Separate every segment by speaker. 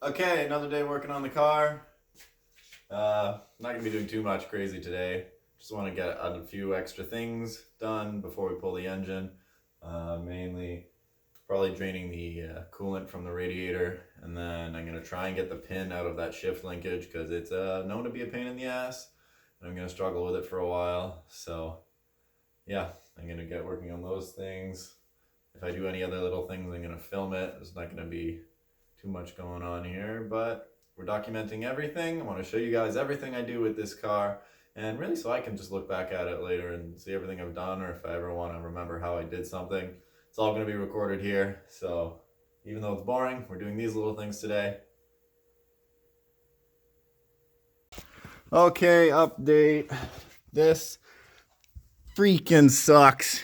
Speaker 1: Okay, another day working on the car. Not gonna be doing too much crazy today. Just want to get a few extra things done before we pull the engine. Mainly probably draining the coolant from the radiator, and then I'm gonna try and get the pin out of that shift linkage because it's known to be a pain in the ass, and I'm gonna struggle with it for a while. So yeah, I'm gonna get working on those things. If I do any other little things, I'm gonna film it. There's not gonna be too much going on here, but we're documenting everything. I want to show you guys everything I do with this car, and really so I can just look back at it later and see everything I've done, or if I ever want to remember how I did something. It's all going to be recorded here, so even though it's boring, we're doing these little things today. Okay, update. This freaking sucks.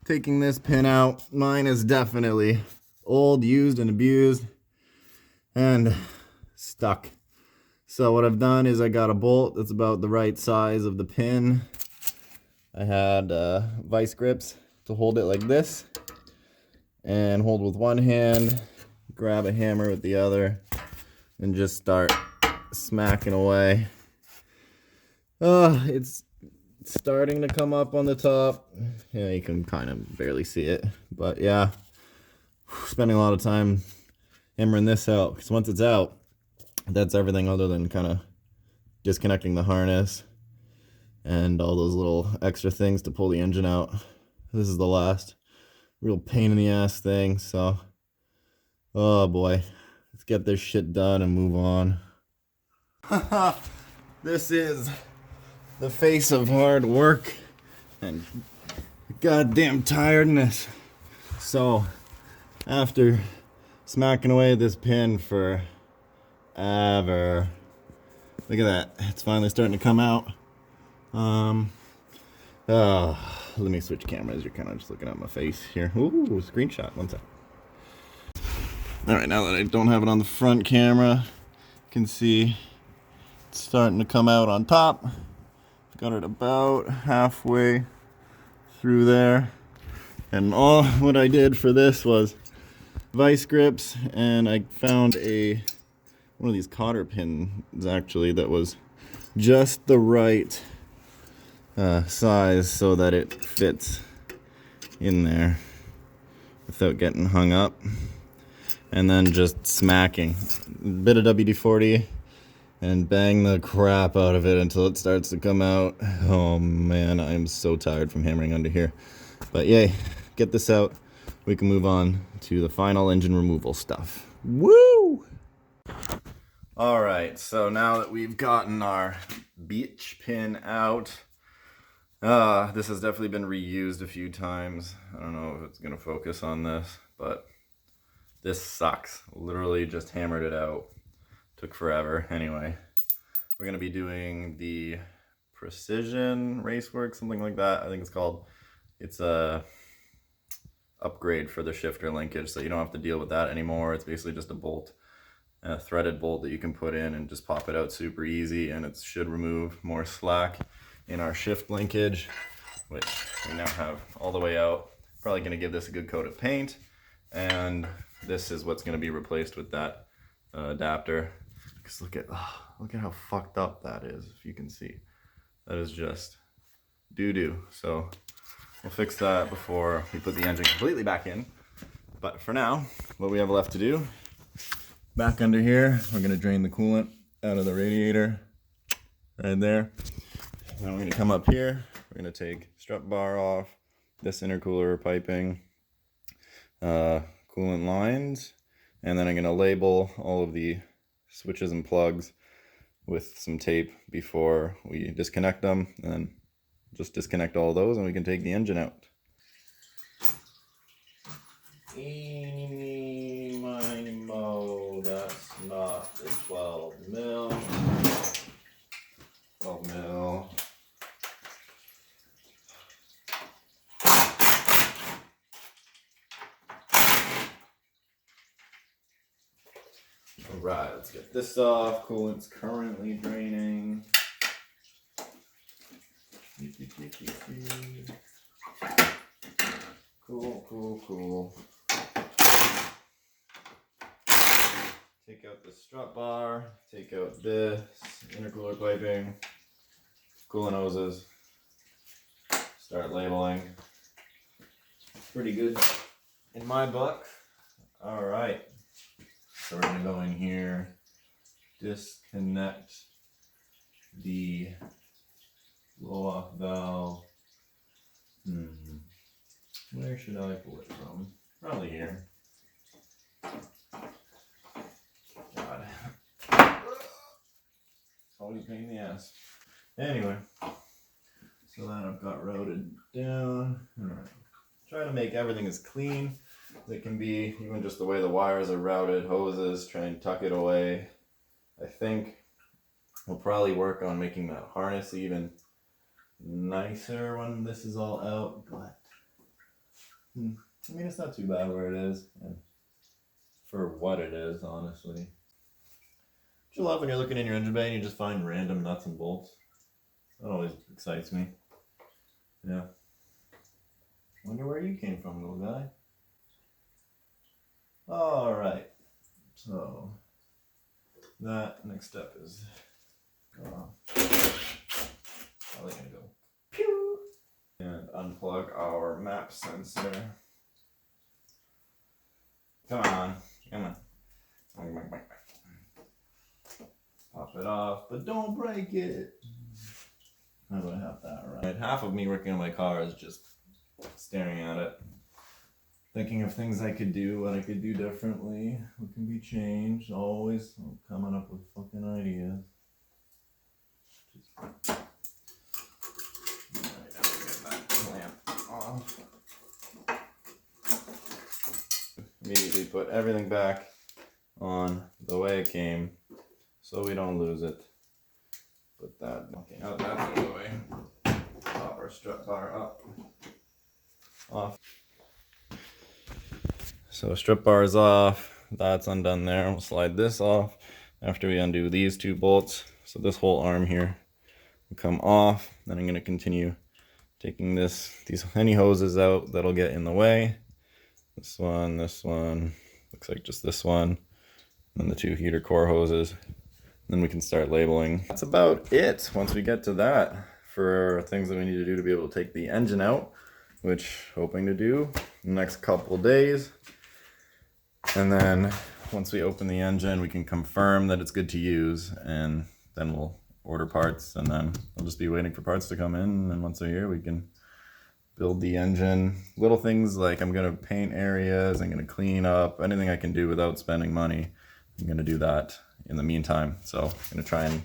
Speaker 1: Taking this pin out. Mine is definitely old, used, and abused, and stuck. So what I've done is I got a bolt that's about the right size of the pin. I had vice grips to hold it like this, and hold with one hand, grab a hammer with the other, and just start smacking away. It's starting to come up on the top. Yeah, you can kind of barely see it, but yeah, spending a lot of time hammering this out, because once it's out, that's everything other than kind of disconnecting the harness and all those little extra things to pull the engine out. This is the last real pain in the ass thing, so oh boy, let's get this shit done and move on. This is the face of hard work and goddamn tiredness. So after smacking away this pin for ever, look at that, it's finally starting to come out. Let me switch cameras. You're kind of just looking at my face here. Ooh, screenshot, one sec. All right, now that I don't have it on the front camera, you can see it's starting to come out on top. Got it about halfway through there. And all what I did for this was vice grips, and I found one of these cotter pins actually that was just the right size so that it fits in there without getting hung up, and then just smacking a bit of WD-40 and bang the crap out of it until it starts to come out. Oh man, I'm so tired from hammering under here, but yay, get this out, we can move on to the final engine removal stuff. Woo! All right, so now that we've gotten our beach pin out, this has definitely been reused a few times. I don't know if it's gonna focus on this, but this sucks. Literally just hammered it out. Took forever. Anyway, we're gonna be doing the precision racework, something like that, I think it's called. It's a upgrade for the shifter linkage, so you don't have to deal with that anymore. It's basically just a bolt, a threaded bolt that you can put in and just pop it out super easy, and it should remove more slack in our shift linkage, which we now have all the way out. Probably going to give this a good coat of paint, and this is what's going to be replaced with that adapter. Because look at how fucked up that is. If you can see, that is just doo-doo. So we'll fix that before we put the engine completely back in. But for now, what we have left to do, back under here, we're going to drain the coolant out of the radiator right there. Now we're going to come up here, we're going to take strut bar off, this intercooler piping, coolant lines, and then I'm going to label all of the switches and plugs with some tape before we disconnect them, and then just disconnect all of those and we can take the engine out. Eeny, miny, mo, that's not the 12 mil. 12 mil. Alright, let's get this off. Coolant's currently draining. Cool. take out the strut bar, take out this intercooler piping, coolant hoses, start labeling. Pretty good in my book. All right, so we're gonna go in here, disconnect the blow-off valve. Where should I pull it from? Probably here. God. Always a pain in the ass. Anyway, so that I've got routed down. Alright. Try to make everything as clean as it can be, even just the way the wires are routed, hoses, try and tuck it away. I think we'll probably work on making that harness even nicer when this is all out, but I mean, it's not too bad where it is, and for what it is, honestly. Don't you love when you're looking in your engine bay and you just find random nuts and bolts? That always excites me. Yeah. Wonder where you came from, little guy. Alright, so that next step is probably gonna go pew and unplug our map sensor. Come on. Pop it off, but don't break it. How do I have that right? Half of me working on my car is just staring at it, thinking of things I could do, what I could do differently, what can be changed. Always coming up with fucking ideas. Alright, now we get that clamp off. Immediately put everything back on the way it came so we don't lose it. Put that out of the way. Pop our strut bar up. Off. So strut bar is off. That's undone there. We'll slide this off after we undo these two bolts. So this whole arm here will come off. Then I'm going to continue taking any hoses out that'll get in the way. This one, looks like just this one, and the two heater core hoses. Then we can start labeling. That's about it once we get to that for things that we need to do to be able to take the engine out, which hoping to do in the next couple days. And then once we open the engine, we can confirm that it's good to use, and then we'll order parts, and then we'll just be waiting for parts to come in, and once they're here we can build the engine. Little things like I'm gonna paint areas, I'm gonna clean up, anything I can do without spending money, I'm gonna do that in the meantime. So I'm gonna try and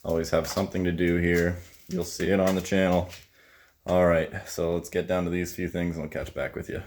Speaker 1: always have something to do here. You'll see it on the channel. All right, so let's get down to these few things and I'll catch back with you.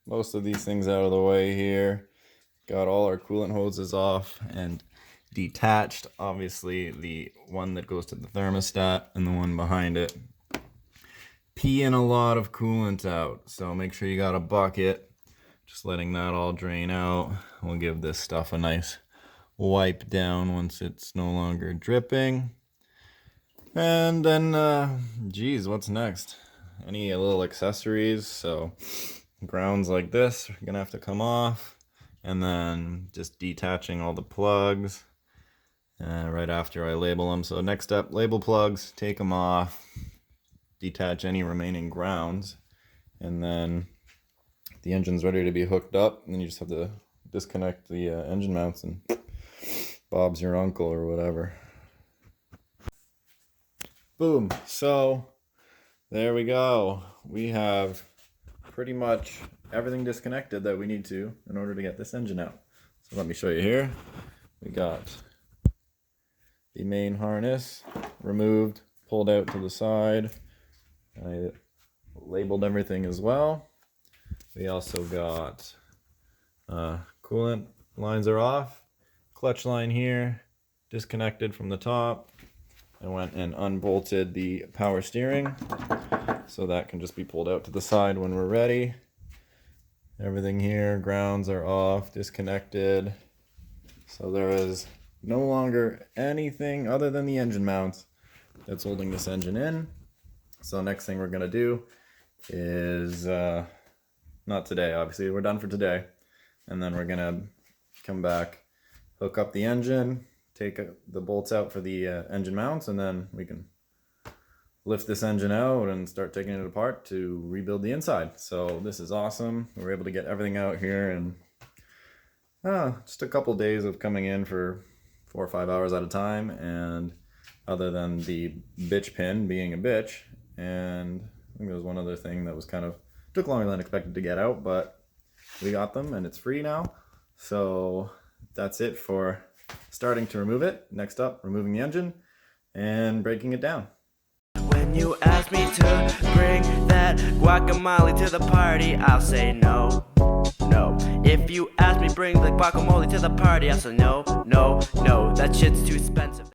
Speaker 1: Most of these things out of the way here. Got all our coolant hoses off, and detached. Obviously, the one that goes to the thermostat and the one behind it peeing a lot of coolant out. So make sure you got a bucket. Just letting that all drain out. We'll give this stuff a nice wipe down once it's no longer dripping. And then, geez, what's next? Any little accessories? So grounds like this are gonna have to come off. And then just detaching all the plugs right after I label them. So next step, label plugs, take them off, detach any remaining grounds, and then the engine's ready to be hooked up, and then you just have to disconnect the engine mounts and Bob's your uncle or whatever. Boom. So there we go. We have pretty much everything disconnected that we need to in order to get this engine out. So let me show you here. We got the main harness removed, pulled out to the side. I labeled everything as well. We also got coolant lines are off, clutch line here, disconnected from the top. I went and unbolted the power steering, so that can just be pulled out to the side when we're ready. Everything here, grounds are off, disconnected. So there is no longer anything other than the engine mounts that's holding this engine in. So next thing we're gonna do is, not today, obviously, we're done for today. And then we're gonna come back, hook up the engine, take the bolts out for the engine mounts, and then we can lift this engine out and start taking it apart to rebuild the inside. So this is awesome. We're able to get everything out here in just a couple days of coming in for 4 or 5 hours at a time. And other than the bitch pin being a bitch, and I think there was one other thing that was took longer than expected to get out, but we got them and it's free now. So that's it for starting to remove it. Next up, removing the engine and breaking it down.
Speaker 2: When you ask me to bring that guacamole to the party, I'll say no, no. If you ask me bring the guacamole to the party, I'll say no, no, no. That shit's too expensive.